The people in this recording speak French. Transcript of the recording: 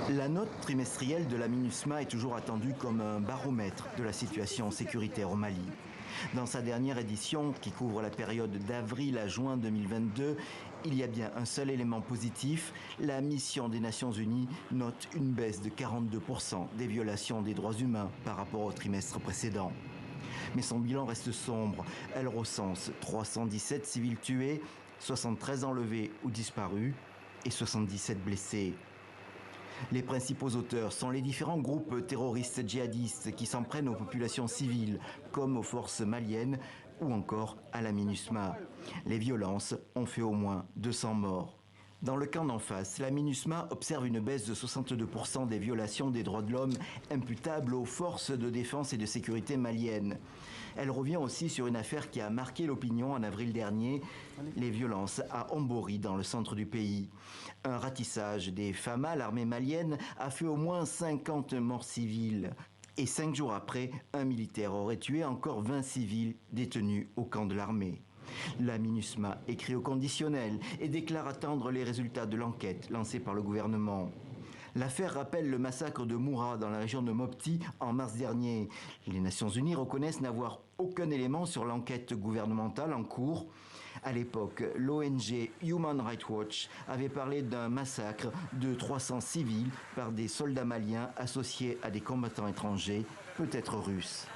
La note trimestrielle de la MINUSMA est toujours attendue comme un baromètre de la situation sécuritaire au Mali. Dans sa dernière édition, qui couvre la période d'avril à juin 2022, il y a bien un seul élément positif. La mission des Nations Unies note une baisse de 42% des violations des droits humains par rapport au trimestre précédent. Mais son bilan reste sombre. Elle recense 317 civils tués, 73 enlevés ou disparus et 77 blessés. Les principaux auteurs sont les différents groupes terroristes djihadistes qui s'en prennent aux populations civiles, comme aux forces maliennes ou encore à la MINUSMA. Les violences ont fait au moins 200 morts. Dans le camp d'en face, la MINUSMA observe une baisse de 62% des violations des droits de l'homme imputables aux forces de défense et de sécurité maliennes. Elle revient aussi sur une affaire qui a marqué l'opinion en avril dernier, les violences à Ombori dans le centre du pays. Un ratissage des FAMA, l'armée malienne, a fait au moins 50 morts civiles. Et 5 jours après, un militaire aurait tué encore 20 civils détenus au camp de l'armée. La MINUSMA écrit au conditionnel et déclare attendre les résultats de l'enquête lancée par le gouvernement. L'affaire rappelle le massacre de Moura dans la région de Mopti en mars dernier. Les Nations Unies reconnaissent n'avoir aucun élément sur l'enquête gouvernementale en cours. À l'époque, l'ONG Human Rights Watch avait parlé d'un massacre de 300 civils par des soldats maliens associés à des combattants étrangers, peut-être russes.